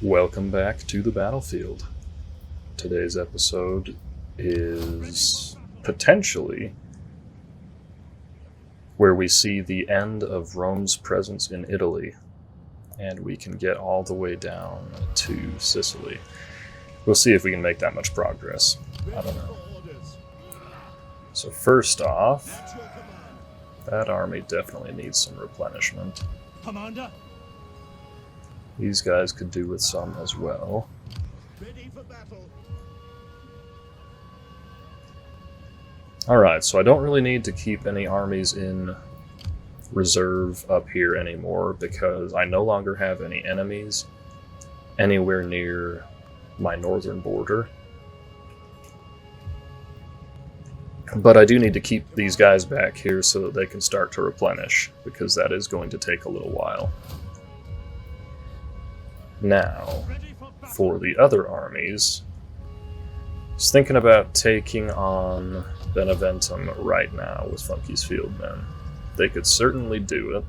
Welcome back to the battlefield. Today's episode is potentially where we see the end of Rome's presence in Italy, and we can get all the way down to Sicily. We'll see if we can make that much progress. I don't know. So first off, that army definitely needs some replenishment. Commander? These guys could do with some as well. Ready for battle. Alright, so I don't really need to keep any armies in reserve up here anymore because I no longer have any enemies anywhere near my northern border. But I do need to keep these guys back here so that they can start to replenish, because that is going to take a little while. Now, for the other armies, I was thinking about taking on Beneventum right now with Funky's field men. They could certainly do it.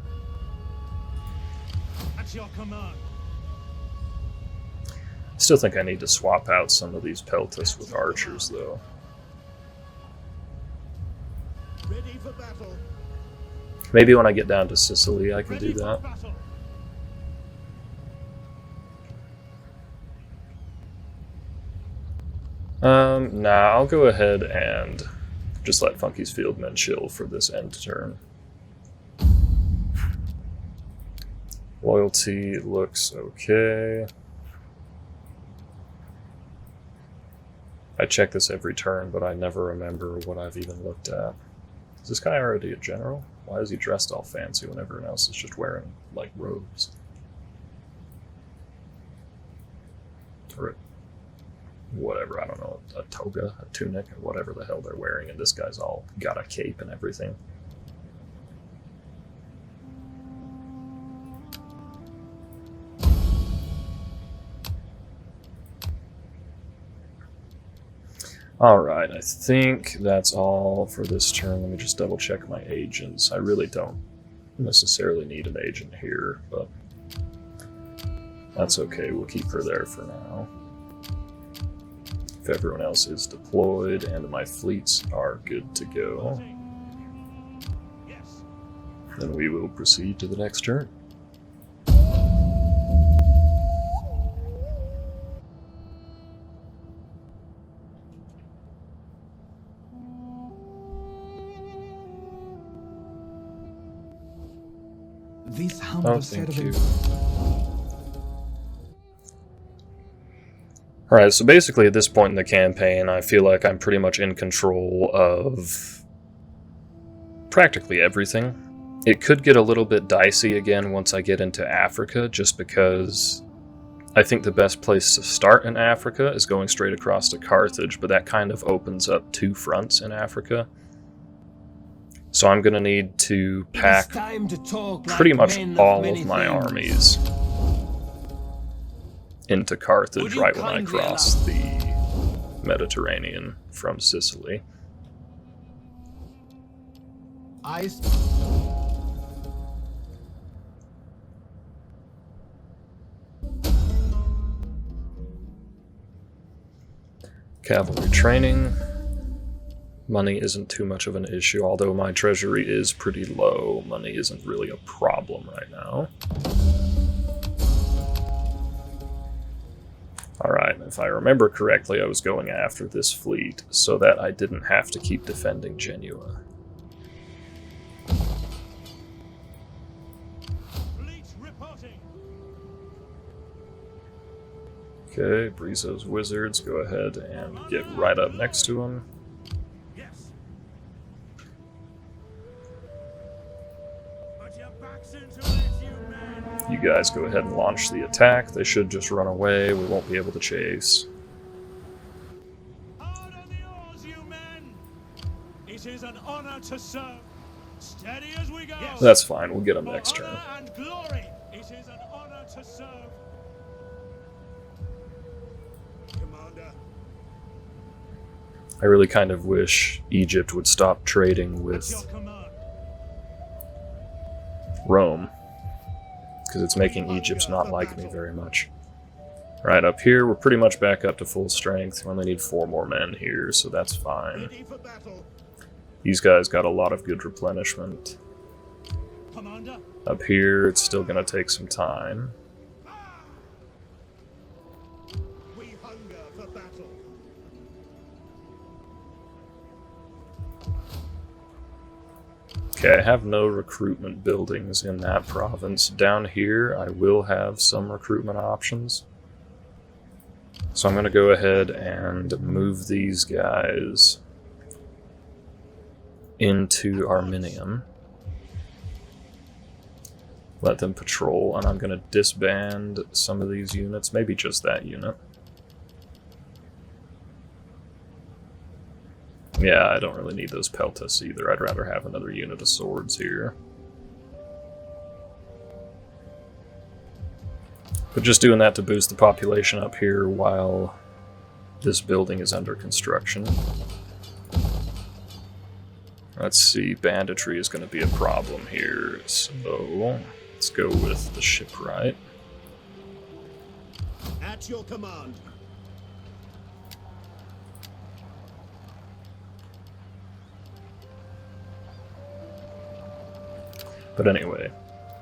At your command. I still think I need to swap out some of these Peltas with archers, though. Ready for battle. Maybe when I get down to Sicily I can do Ready for that. battle. Nah, I'll go ahead and just let Funky's field men chill for this end turn. Loyalty looks okay. I check this every turn, but I never remember what I've even looked at. Is this guy already a general? Why is he dressed all fancy when everyone else is just wearing, like, robes? Or whatever, I don't know, a toga, a tunic, or whatever the hell they're wearing, and this guy's all got a cape and everything. Alright, I think that's all for this turn. Let me just double check my agents. I really don't necessarily need an agent here, but that's okay, we'll keep her there for now. If everyone else is deployed and my fleets are good to go, Yes. then we will proceed to the next turn. This humble Oh, thank servant. you. Alright, so basically at this point in the campaign, I feel like I'm pretty much in control of practically everything. It could get a little bit dicey again once I get into Africa, just because I think the best place to start in Africa is going straight across to Carthage, but that kind of opens up two fronts in Africa. So I'm going to need to pack Time to talk like pretty much men all many of my things. armies into Carthage Would you right when I kindly cross the Mediterranean from Sicily. I Cavalry training. Money isn't too much of an issue, although my treasury is pretty low. Money isn't really a problem right now. Alright, if I remember correctly, I was going after this fleet so that I didn't have to keep defending Genoa. Fleet reporting. Okay, Brizo's wizards, go ahead and get right up next to him. Yes. Put your backs into it, you men. You guys go ahead and launch the attack. They should just run away. We won't be able to chase. Hard on the oars, you men. It is an honor to serve. Steady as we go. Yes. That's fine, we'll get them For next turn. honor and glory. It is an honor to serve. Commander. I really kind of wish Egypt would stop trading At your with command. Rome, because it's making Egypt not like me very much. Right, up here, we're pretty much back up to full strength. We only need 4 more men here, so that's fine. These guys got a lot of good replenishment. Commander. Up here, it's still going to take some time. We hunger for battle. Okay, I have no recruitment buildings in that province. Down here, I will have some recruitment options. So I'm going to go ahead and move these guys into Armenian. Let them patrol, and I'm going to disband some of these units, maybe just that unit. Yeah, I don't really need those peltas either. I'd rather have another unit of swords here. But just doing that to boost the population up here while this building is under construction. Let's see, banditry is going to be a problem here, so let's go with the shipwright. At your command. But anyway,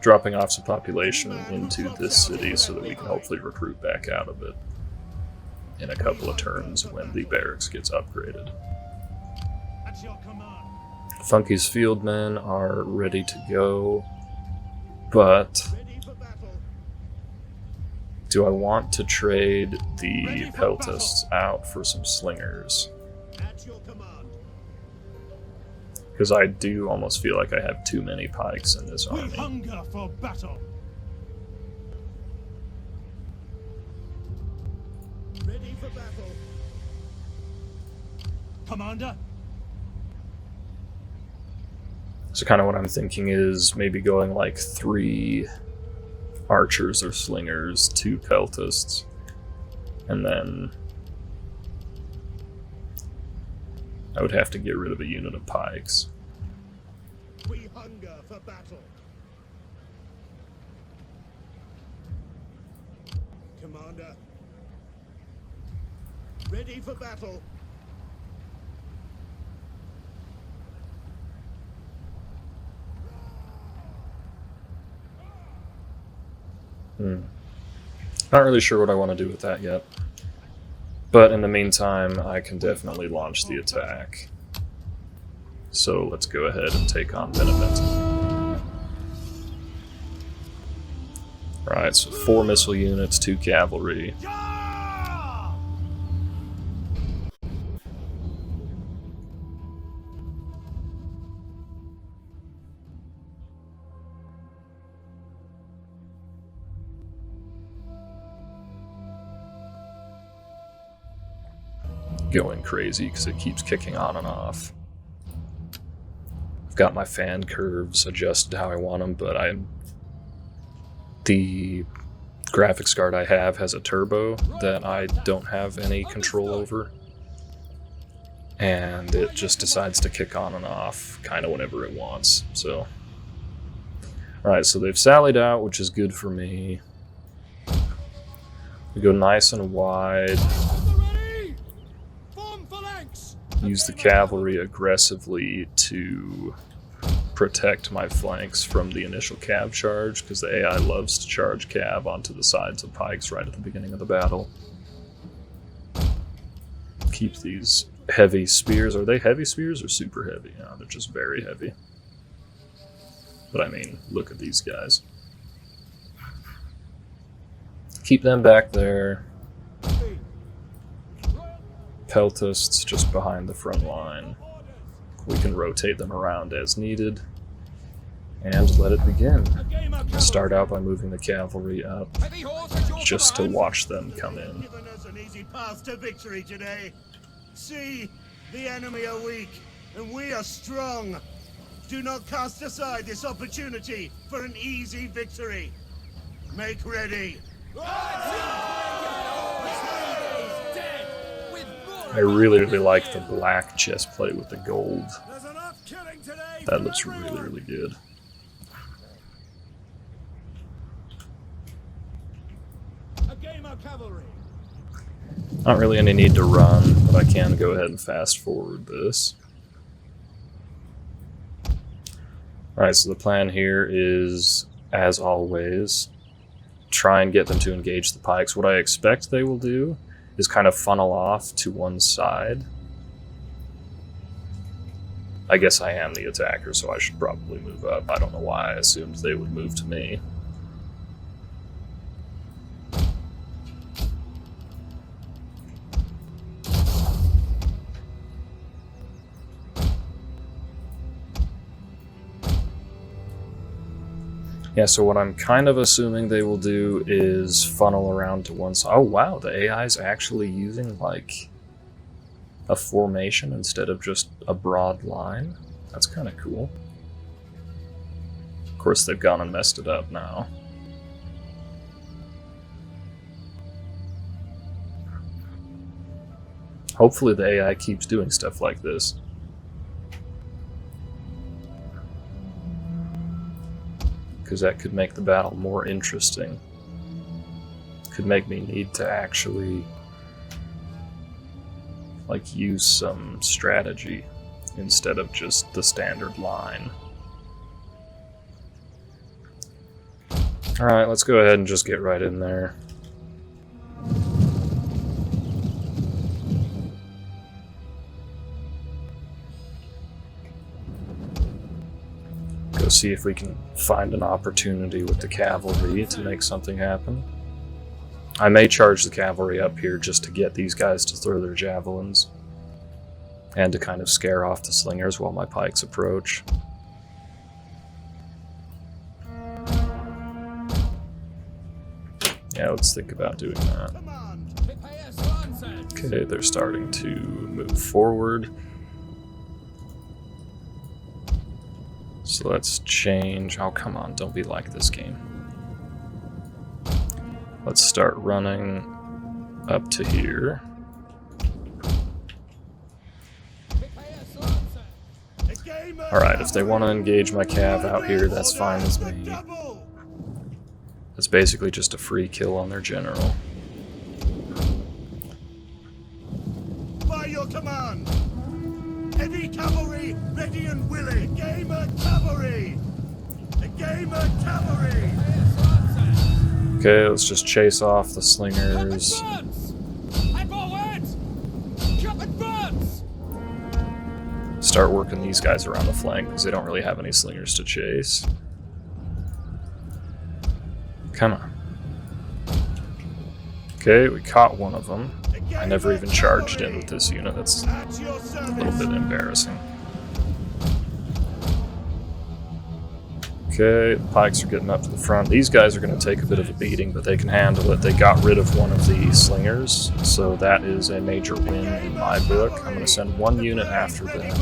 dropping off some population into this city so that we can hopefully recruit back out of it in a couple of turns when the barracks gets upgraded. At your command. Funky's fieldmen are ready to go, but Ready for battle. do I want to trade the peltasts out for some slingers? At your command. Because I do almost feel like I have too many pikes in this We army. hunger for battle. Ready for battle. Commander. So kind of what I'm thinking is maybe going like 3 archers or slingers, 2 peltasts, and then I would have to get rid of a unit of pikes. We hunger for battle. Commander. Ready for battle. Not really sure what I want to do with that yet. But in the meantime, I can definitely launch the attack. So let's go ahead and take on Benevent. Right, so 4 missile units, 2 cavalry. Going crazy because it keeps kicking on and off. I've got my fan curves adjusted how I want them, but the graphics card I have has a turbo that I don't have any control over, and it just decides to kick on and off kind of whenever it wants. So, alright, so they've sallied out, which is good for me. We go nice and wide. Use the cavalry aggressively to protect my flanks from the initial cav charge, because the AI loves to charge cav onto the sides of pikes right at the beginning of the battle. Keep these heavy spears. Are they heavy spears or super heavy? No, they're just very heavy. But I mean, look at these guys. Keep them back there. Peltasts just behind the front line. We can rotate them around as needed. And let it begin. Start out by moving the cavalry up, just to watch them come in. Given us an easy path to victory today. See, the enemy are weak, and we are strong. Do not cast aside this opportunity for an easy victory. Make ready. I really like the black chest plate with the gold. That looks really good. A game of cavalry. Not really any need to run, but I can go ahead and fast forward this. Alright, so the plan here is, as always, try and get them to engage the pikes. What I expect they will do is kind of funnel off to one side. I guess I am the attacker, so I should probably move up. I don't know why I assumed they would move to me. Yeah, so what I'm kind of assuming they will do is funnel around to one side. Oh wow, the AI is actually using like a formation instead of just a broad line. That's kind of cool. Of course, they've gone and messed it up now. Hopefully the AI keeps doing stuff like this. Because that could make the battle more interesting. Could make me need to actually like use some strategy instead of just the standard line. Alright, let's go ahead and just get right in there. Go see if we can find an opportunity with the cavalry to make something happen. I may charge the cavalry up here just to get these guys to throw their javelins and to kind of scare off the slingers while my pikes approach. Yeah, let's think about doing that. Okay, they're starting to move forward. So let's change. Oh, come on, don't be like this game. Let's start running up to here. Alright, if they want to engage my cav out here, that's fine with me. It's basically just a free kill on their general. By your command! Heavy cavalry, ready and willing! Gamer cavalry! Gamer cavalry! Okay, let's just chase off the slingers. Start working these guys around the flank because they don't really have any slingers to chase. Come on. Okay, we caught one of them. I never even charged in with this unit. That's a little bit embarrassing. Okay, the pikes are getting up to the front. These guys are going to take a bit of a beating, but they can handle it. They got rid of one of the slingers, so that is a major win in my book. I'm going to send one unit after them.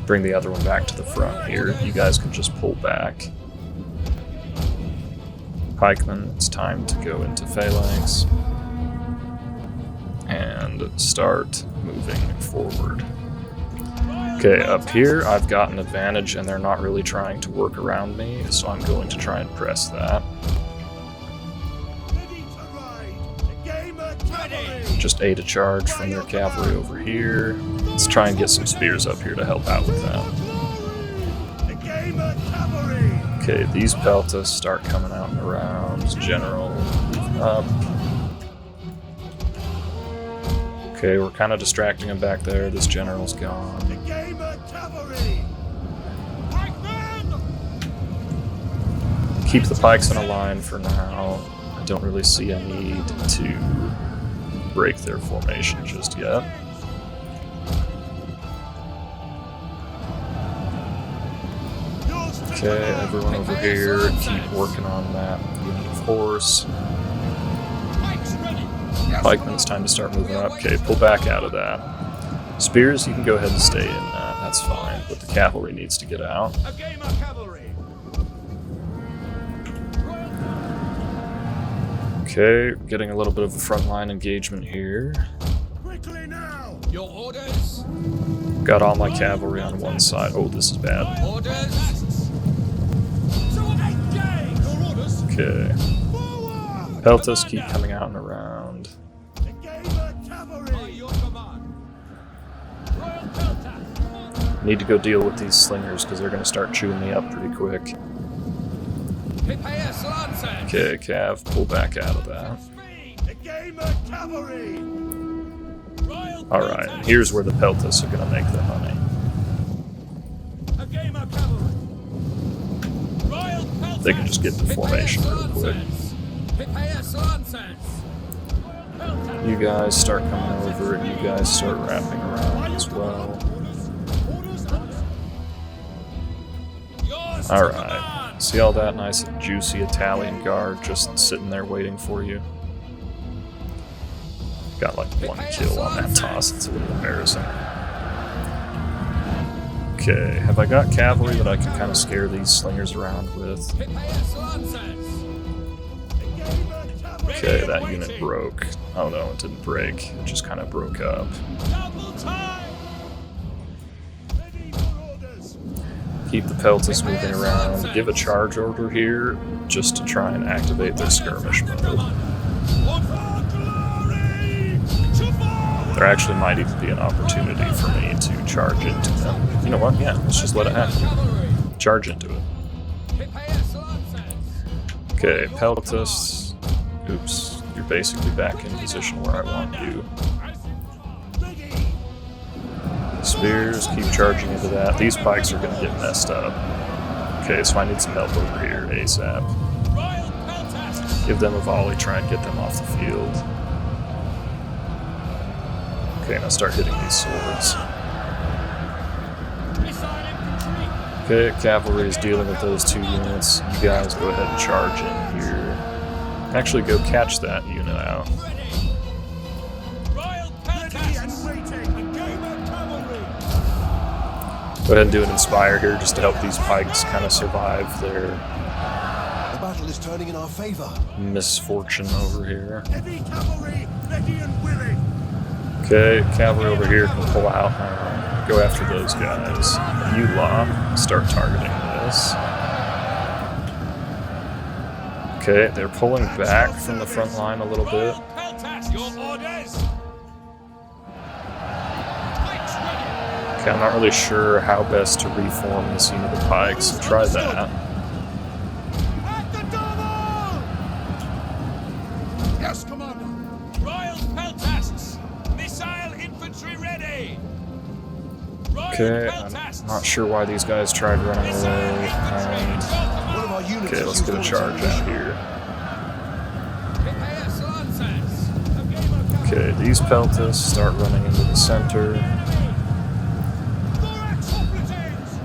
Bring the other one back to the front here. You guys can just pull back. Pikemen, it's time to go into phalanx and start moving forward. Okay, up here I've got an advantage and they're not really trying to work around me, so I'm going to try and press that. Just ate a charge from their cavalry over here. Let's try and get some spears up here to help out with that. Okay, these peltas start coming out and around. General, moving up. Okay, we're kind of distracting him back there. This general's gone. Keep the pikes in a line for now. I don't really see a need to break their formation just yet. Okay, everyone over here, keep working on that unit of horse. Pikemen, it's time to start moving up. Okay, pull back out of that. Spears, you can go ahead and stay in that, that's fine, but the cavalry needs to get out. Okay, getting a little bit of a frontline engagement here. Quickly now! Your orders? Got all my cavalry on one side. Oh, this is bad. Orders? Okay. Peltas keep coming out and around. Gamer cavalry! your command. Royal Peltas. Need to go deal with these slingers because they're going to start chewing me up pretty quick. Prepare Lancers. Okay, Cav, pull back out of that. The gamer cavalry! Royal Alright, Peltas. here's where the Peltas are going to make their money. A gamer cavalry. Royal Peltas. They can just get the formation real quick. Prepare Lancers. You guys start coming over and you guys start wrapping around as well. Yours to Alright, command. see all that nice juicy Italian guard just sitting there waiting for you? Got like 1 kill on that toss, it's a little embarrassing. Okay, have I got cavalry that I can kind of scare these slingers around with? Prepare Lancers. Okay, that unit broke. Oh no, it didn't break, it just kind of broke up. Double time. Ready for orders! Keep the Peltas moving around, give a charge order here, just to try and activate their skirmish mode. There actually might even be an opportunity for me to charge into them. You know what? Yeah, let's just let it happen. Charge into it. Okay, Peltas. Oops, you're basically back in position where I want you. Spears, keep charging into that. These pikes are going to get messed up. Okay, so I need some help over here ASAP. Give them a volley, try and get them off the field. Okay, now start hitting these swords. Okay, cavalry is dealing with those 2 units. You guys go ahead and charge in here. Actually, go catch that unit out. Ready and waiting! Gamer cavalry! Go ahead and do an inspire here just to help these pikes kind of survive their The battle is turning in our favor. misfortune over here. Heavy cavalry, ready and willing! Okay, cavalry over here can pull out and go after those guys. You lot, start targeting this. Okay, they're pulling back from the front line a little bit. Your orders. Okay, I'm not really sure how best to reform this unit of pikes, so try that. At the double! Yes, Commander. Royal Peltas. Missile infantry ready. Royal Okay, Peltas. I'm not sure why these guys tried running away. One of our units Okay, has let's used get a all its charge out ammunition. here. Prepare Lancers. Okay, these Peltas start running into the center.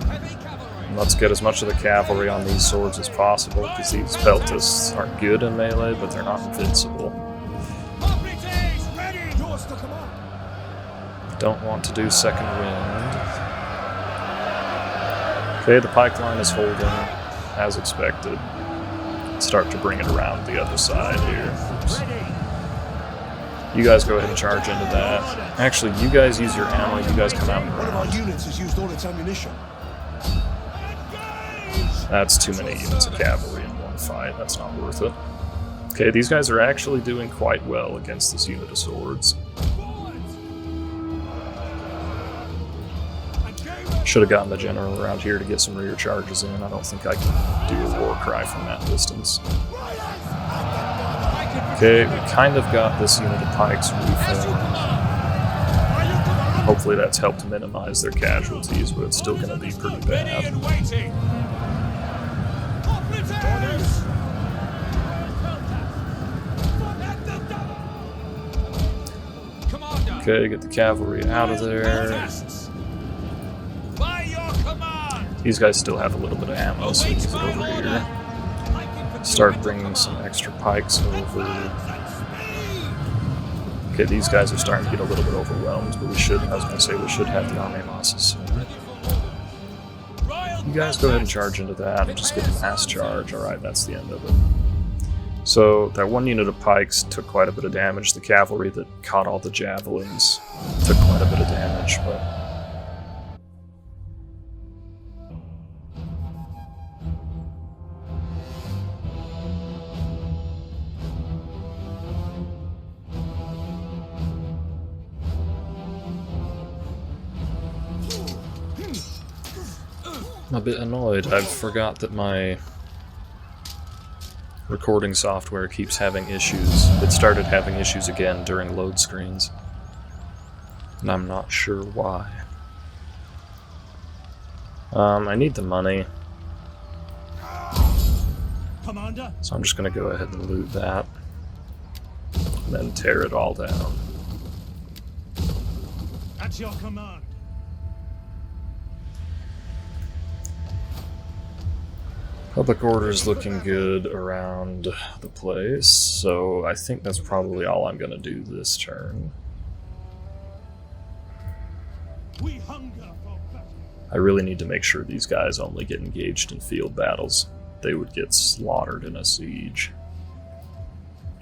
Heavy cavalry. Let's get as much of the cavalry on these swords as possible, because these Peltas aren't good in melee, but they're not invincible. Ready. Yours to command. Don't want to do second wind. Okay, the pike line is holding, as expected. Start to bring it around the other side here. Oops. You guys go ahead and charge into that. Actually, you guys use your ammo, you guys come out and One of our around. units has used all its ammunition. That's too many units of cavalry in one fight, that's not worth it. Okay, these guys are actually doing quite well against this unit of swords. Should have gotten the general around here to get some rear charges in. I don't think I can do a war cry from that distance. Okay, we kind of got this unit of pikes reformed. Hopefully that's helped minimize their casualties, but it's still going to be pretty Ready bad. and waiting. Commander. Okay, get the cavalry out of there. By your command. These guys still have a little bit of ammo, so use it over here. Start bringing some extra pikes over. Okay, these guys are starting to get a little bit overwhelmed, but I was going to say we should have the army losses soon. You guys go ahead and charge into that and just get a mass charge. Alright, that's the end of it. So that one unit of pikes took quite a bit of damage. The cavalry that caught all the javelins took quite a bit of damage, but I'm a bit annoyed. I forgot that my recording software keeps having issues. It started having issues again during load screens, and I'm not sure why. I need the money, Commander? so I'm just going to go ahead and loot that, and then tear it all down. At your command. Public order is looking good around the place, so I think that's probably all I'm going to do this turn. We hunger for battle. I really need to make sure these guys only get engaged in field battles. They would get slaughtered in a siege.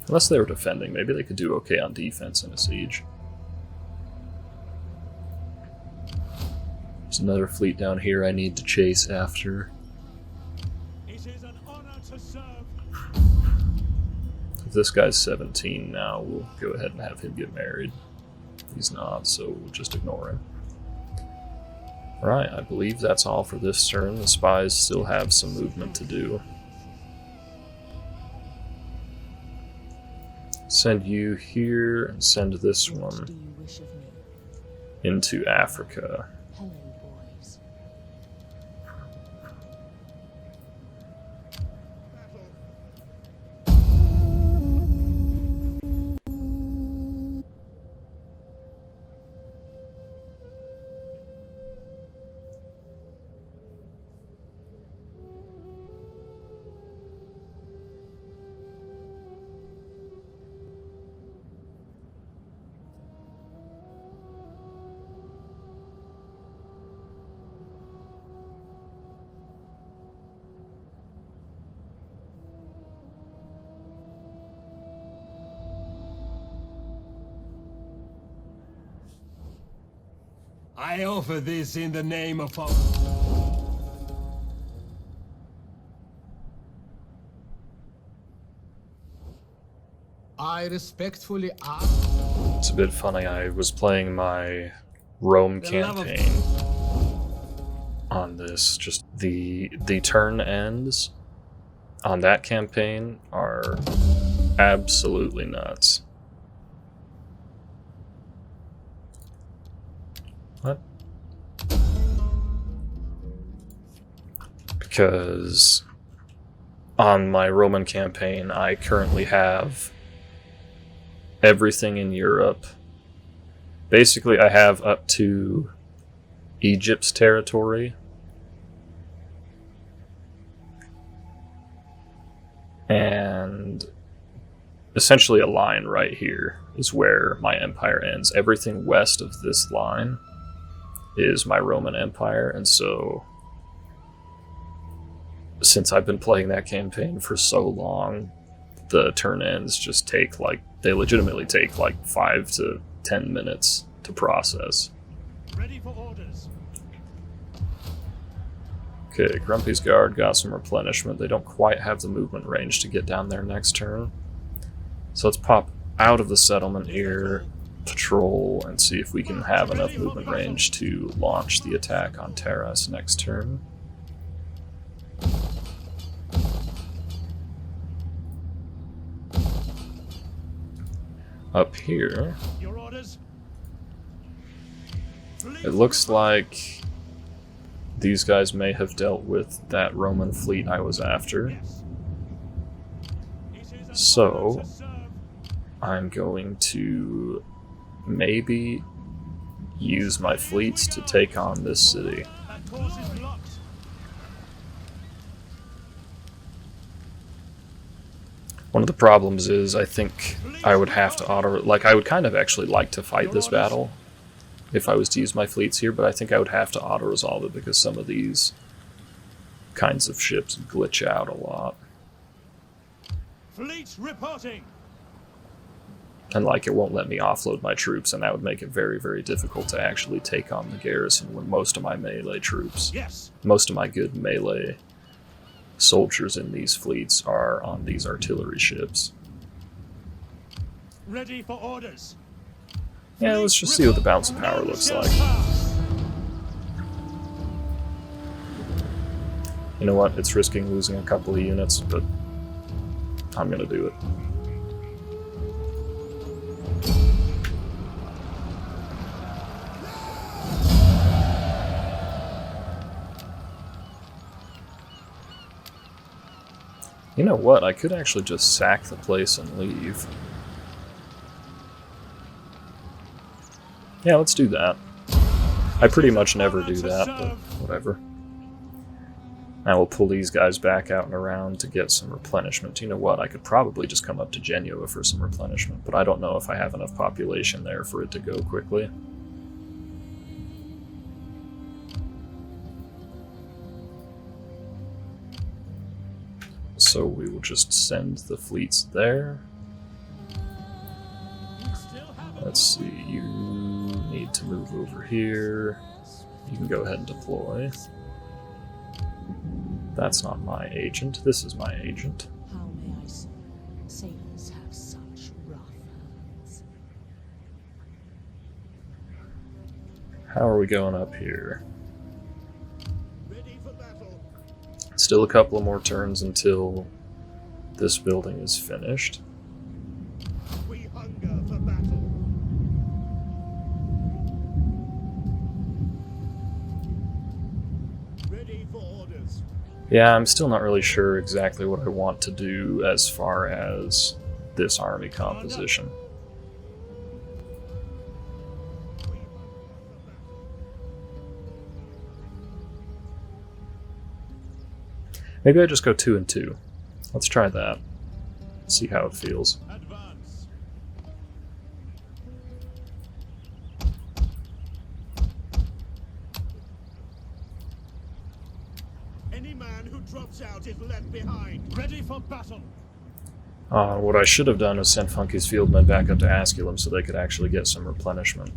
Unless they were defending, maybe they could do okay on defense in a siege. There's another fleet down here I need to chase after. It is an honor to serve. If this guy's 17 now, we'll go ahead and have him get married. He's not, so we'll just ignore him. Right, I believe that's all for this turn. The spies still have some movement to do. Send you here, and send this What one do you wish of me? into Africa. Hello, boys. I offer this in the name of our... I respectfully ask. It's a bit funny, I was playing my Rome The love of- campaign on this. Just the turn ends on that campaign are absolutely nuts. What? Because on my Roman campaign, I currently have everything in Europe. Basically, I have up to Egypt's territory. And essentially a line right here is where my empire ends. Everything west of this line is my Roman Empire, and so since I've been playing that campaign for so long, the turn ends just take they legitimately take 5 to 10 minutes to process. Ready for orders. Okay, Grumpy's Guard got some replenishment. They don't quite have the movement range to get down there next turn. So let's pop out of the settlement here, patrol, and see if we can have enough movement range to launch the attack on Terras next turn. Up here, Your orders. it looks like these guys may have dealt with that Roman fleet I was after. Yes. It is an So, honor to serve. I'm going to maybe use my fleets to take on this city. That course is blocked. One of the problems is I think I would have to I would kind of actually like to fight this battle if I was to use my fleets here, but I think I would have to auto-resolve it because some of these kinds of ships glitch out a lot. Fleet reporting. And it won't let me offload my troops, and that would make it very, very difficult to actually take on the garrison when most of my melee troops, Yes. most of my good melee soldiers in these fleets are on these artillery ships. Ready for orders. Yeah, let's just see what the balance of power looks like. You know what? It's risking losing a couple of units, but I'm gonna do it. You know what? I could actually just sack the place and leave. Yeah, let's do that. I pretty much never do that, but whatever. Now we'll pull these guys back out and around to get some replenishment. You know what? I could probably just come up to Genoa for some replenishment, but I don't know if I have enough population there for it to go quickly. So we will just send the fleets there. Let's see, you need to move over here. You can go ahead and deploy. That's not my agent, this is my agent. How may I say? Sailors have such rough hands. How are we going up here? Ready for battle. Still a couple of more turns until this building is finished. We hunger for battle. Ready for orders. Yeah, I'm still not really sure exactly what I want to do as far as this army composition. Maybe I just go 2 and 2. Let's try that. See how it feels. Advance. Any man who drops out is left behind. Ready for battle. What I should have done is send Funky's fieldmen back up to Asculum so they could actually get some replenishment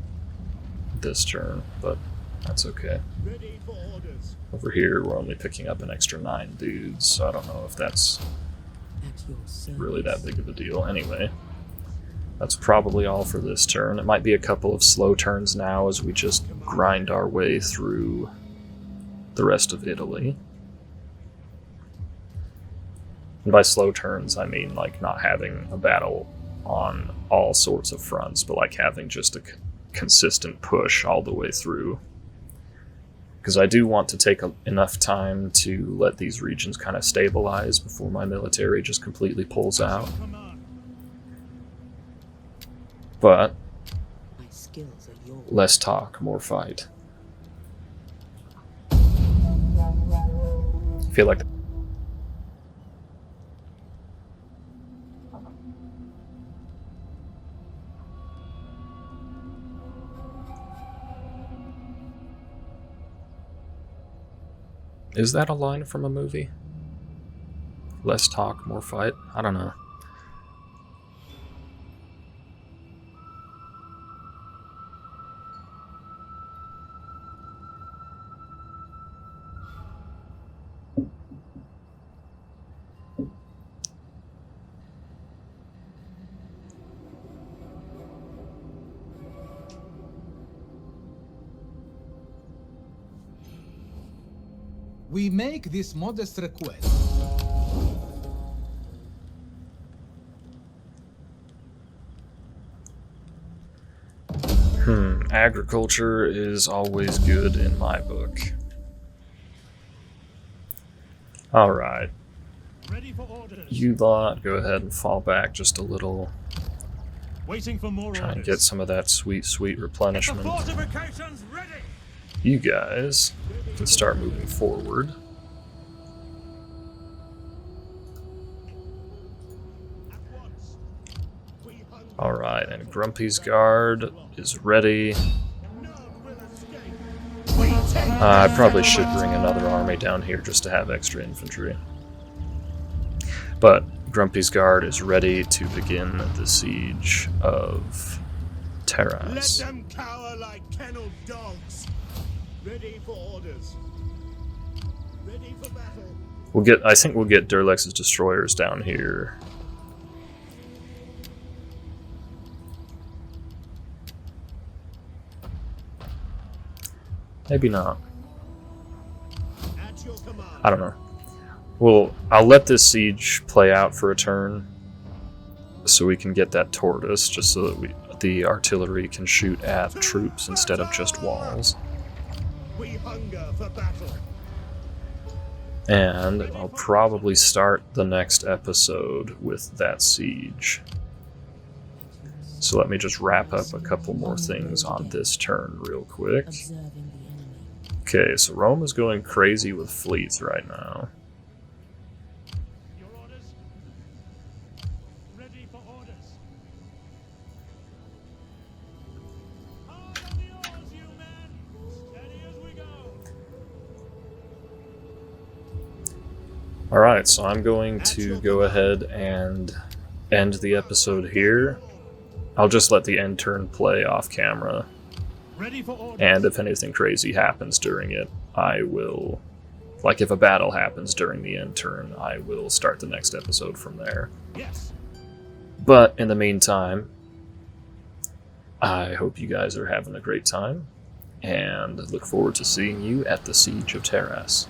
this turn, but that's okay. Ready for orders. Over here, we're only picking up an extra 9 dudes, so I don't know if that's At your service. really that big of a deal. Anyway, that's probably all for this turn. It might be a couple of slow turns now as we just grind our way through the rest of Italy. And by slow turns, I mean like not having a battle on all sorts of fronts, but like having just a consistent push all the way through. Because I do want to take enough time to let these regions kind of stabilize before my military just completely pulls out. But My skills are yours. less talk, more fight. I feel like is that a line from a movie? Less talk, more fight? I don't know. We make this modest request. Agriculture is always good in my book. Alright. Ready for orders. You lot, go ahead and fall back just a little. Waiting for more Try and orders. get some of that sweet, sweet The replenishment. fortifications ready. You guys can start moving forward. At once. We hunger. Alright, and Grumpy's Guard is ready. None will escape. We take I probably should bring another army down here just to have extra infantry. But Grumpy's Guard is ready to begin the siege of Let Terras. them cower like kennelled dogs. Ready for orders. Ready for battle. I think we'll get Durlex's destroyers down here. Maybe not. At your command. I don't know. Well, I'll let this siege play out for a turn, so we can get that tortoise, just so that the artillery can shoot at troops instead of just walls. We hunger for battle. And I'll probably start the next episode with that siege. So let me just wrap up a couple more things on this turn real quick. Observing the enemy. Okay, so Rome is going crazy with fleets right now. Your orders? Ready for orders. Hard on the oars, you men! Steady as we go! Alright, so I'm going to go ahead and end the episode here. I'll just let the end turn play off camera, Ready for orders. and if anything crazy happens during it, I will, like if a battle happens during the end turn, I will start the next episode from there. Yes. But in the meantime, I hope you guys are having a great time, and look forward to seeing you at the Siege of Terras.